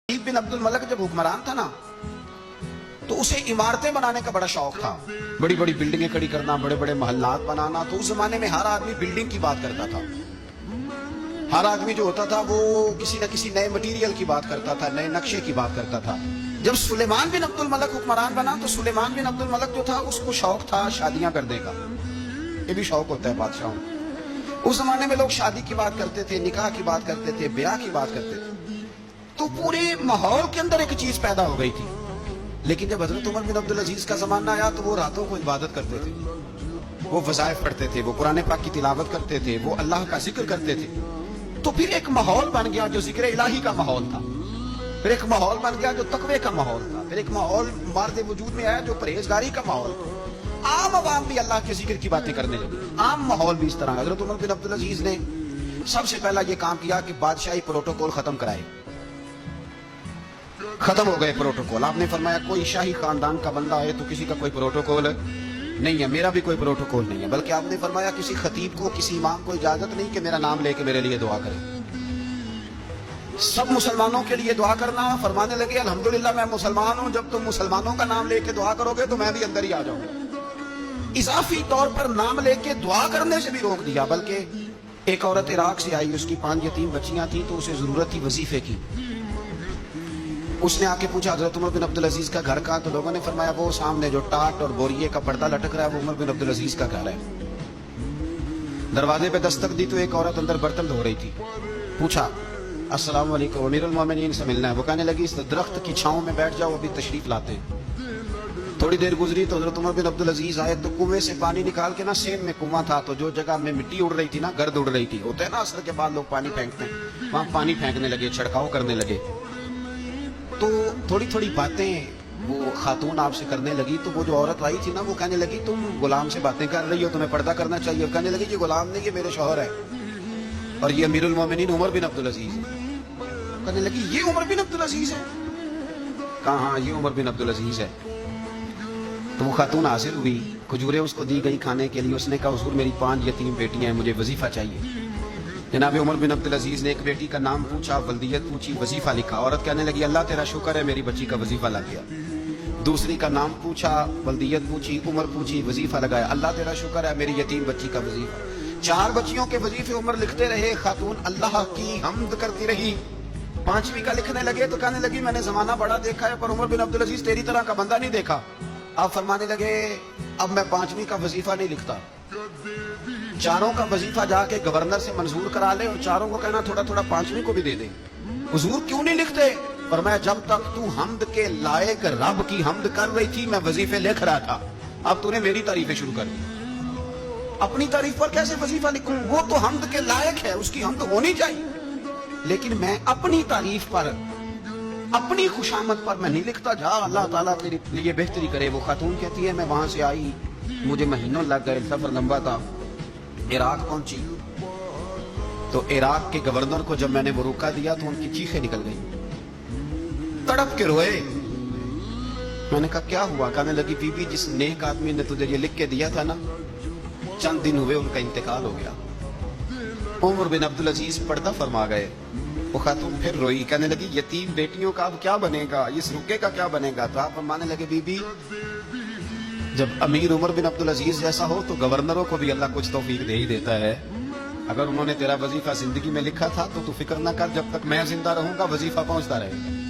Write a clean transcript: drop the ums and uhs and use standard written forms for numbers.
बिन अब्दुल मलिक जब हुक्मरान था ना तो उसे इमारतें बनाने का बड़ा शौक था, बड़ी बड़ी बिल्डिंगें खड़ी करना, बड़े बड़े महल्लात बनाना। तो उस जमाने में हर आदमी बिल्डिंग की बात करता था। हर आदमी जो होता था वो किसी न किसी नए मटेरियल की बात करता था, नए नक्शे की बात करता था। जब सुलेमान बिन अब्दुल मलिक हुक्मरान बना तो सुलेमान बिन अब्दुल मलिक जो था उसको शौक था शादियां करने का। ये भी शौक होता है बादशाहों को। उस जमाने में लोग शादी की बात करते थे, निकाह की बात करते थे, ब्याह की बात करते थे। तो पूरे माहौल के अंदर एक चीज पैदा हो गई थी। लेकिन जब हजरत उमर बिन अब्दुल अजीज का जमाना आया तो वो रातों को इबादत करते थे, वो वज़ाइफ पढ़ते थे, वो कुरान पाक की तिलावत करते थे, वो अल्लाह का जिक्र करते थे। तो फिर एक माहौल बन गया जो जिक्र इलाही का माहौल था, फिर एक माहौल बन गया जो तकवे का माहौल था, फिर एक माहौल मर्द वजूद में आया जो परहेजगारी का माहौल। आम आवाम भी अल्लाह के जिक्र की बातें करने लगी, आम माहौल भी इस तरह। हजरत उमर बिन अब्दुल अजीज ने सबसे पहला ये काम किया कि बादशाही प्रोटोकॉल खत्म कराए। खत्म हो गए प्रोटोकॉल। आपने फरमाया कोई शाही खानदान का बंदा है तो किसी का कोई प्रोटोकॉल नहीं है, मेरा भी कोई प्रोटोकॉल नहीं है। बल्कि आपने फरमाया किसी खतीब को, किसी इमाम को इजाजत नहीं कि मेरा नाम लेके मेरे लिए दुआ करे। सब मुसलमानों के लिए दुआ करना। फरमाने लगे अल्हम्दुलिल्लाह मैं मुसलमान हूं, जब तुम मुसलमानों का नाम लेके दुआ करोगे तो मैं भी अंदर ही आ जाऊंगा। इजाफी तौर पर नाम लेके दुआ करने से भी रोक दिया। बल्कि एक औरत इराक से आई, उसकी 5 यतीम बच्चियां थी, तो उसे जरूरत थी वजीफे की। उसने आके पूछा हजरत उमर बिन अब्दुल अजीज का घर कहाँ? तो लोगों ने फरमाया वो सामने जो टाट और बोरिये का पर्दा लटक रहा है वो उमर बिन अब्दुल अजीज का घर है। दरवाजे पे दस्तक दी तो एक औरत अंदर बर्तन धो रही थी। पूछा अस्सलाम वालेकुम, अमीरुल मोमिनीन से मिलना है। वो कहने लगी इस दरख्त की छांव में बैठ जाओ, अभी तशरीफ लाते हैं। थोड़ी देर गुजरी तो हजरत उमर बिन अब्दुल अजीज आए तो कुएं से पानी निकाल के ना, सेन में कुआं था तो जो जगह में मिट्टी उड़ रही थी ना, गर्द उड़ रही थी, होता है ना असर के बाद लोग पानी फेंकते हैं, वहां पानी फेंकने लगे, छिड़काव करने लगे। तो थोड़ी थोड़ी बातें वो खातून आपसे करने लगी। तो वो जो औरत आई थी ना वो कहने लगी तुम गुलाम से बातें कर रही हो, तुम्हें पर्दा करना चाहिए। कहने लगी ये गुलाम नहीं, ये मेरे शौहर है और ये अमीरुल मोमिनीन उमर बिन अब्दुल अजीज है। कहने लगी ये उमर बिन अब्दुल अजीज है? कहा हाँ ये उमर बिन अब्दुल अजीज है। तो वो खातून हाजिर हुई, खजूरें उसको दी गई खाने के लिए। उसने कहा हुजूर मेरी 5 यतीम बेटियां हैं, मुझे वजीफा चाहिए। जनाब उमर बिन अब्दुल अजीज ने एक बेटी का नाम पूछा, वल्दियत पूछी, वजीफा लिखा। औरत कहने लगी अल्लाह तेरा शुक्र है मेरी बच्ची का वजीफा लग गया। दूसरी का नाम पूछा, वल्दियत पूछी, उम्र पूछी, वजीफा लगाया। अल्लाह तेरा शुक्र है मेरी यतीम बच्ची का वजीफा। 4 बच्चियों के वजीफे उमर लिखते रहे। खातून अल्लाह की हम्द करती रही। 5वीं का लिखने लगे तो कहने लगी मैंने जमाना बड़ा देखा है पर उमर बिन अब्दुल अजीज तेरी तरह का बंदा नहीं देखा। आप फरमाने लगे अब मैं 5वीं का वजीफा नहीं लिखता, 4 का वजीफा जाके गवर्नर से मंजूर करा ले और 4 को कहना थोड़ा थोड़ा 5वीं को भी दे दे। हुजूर क्यों नहीं लिखते? फरमाया जब तक तू हम्द के लायक रब की हम्द कर रही थी मैं वजीफे लिख रहा था, अब तूने मेरी तारीफें शुरू कर दी। अपनी तारीफ पर कैसे वजीफा लिखूं? वो तो हम्द के लायक है, उसकी हम्द होनी चाहिए। लेकिन मैं अपनी तारीफ पर, अपनी खुशामद पर मैं नहीं लिखता। जा अल्लाह ताला तेरे लिए बेहतरी करे। वो खातून कहती है मैं वहां से आई, मुझे महीनों लग गए, सफर लंबा था, इराक पहुंची तो इराक के गवर्नर को जब मैंने वो रोका दिया तो उनकी चीखें निकल गई, तड़प के रोए। मैंने कहा क्या हुआ? कहने लगी बीबी जिस नेक आदमी ने तुझे ये लिख के दिया था ना, चंद दिन हुए उनका इंतकाल हो गया। उमर बिन अब्दुल अजीज पर्दा फरमा गए। वो खातून फिर रोई, कहने लगी यतीम बेटियों का अब क्या बनेगा, इस रुके का क्या बनेगा? तो आप फरमाने लगे बीबी जब अमीर उमर बिन अब्दुल अजीज जैसा हो तो गवर्नरों को भी अल्लाह कुछ तौफीक दे ही देता है। अगर उन्होंने तेरा वजीफा जिंदगी में लिखा था तो तू फिक्र ना कर, जब तक मैं जिंदा रहूंगा वजीफा पहुंचता रहेगा।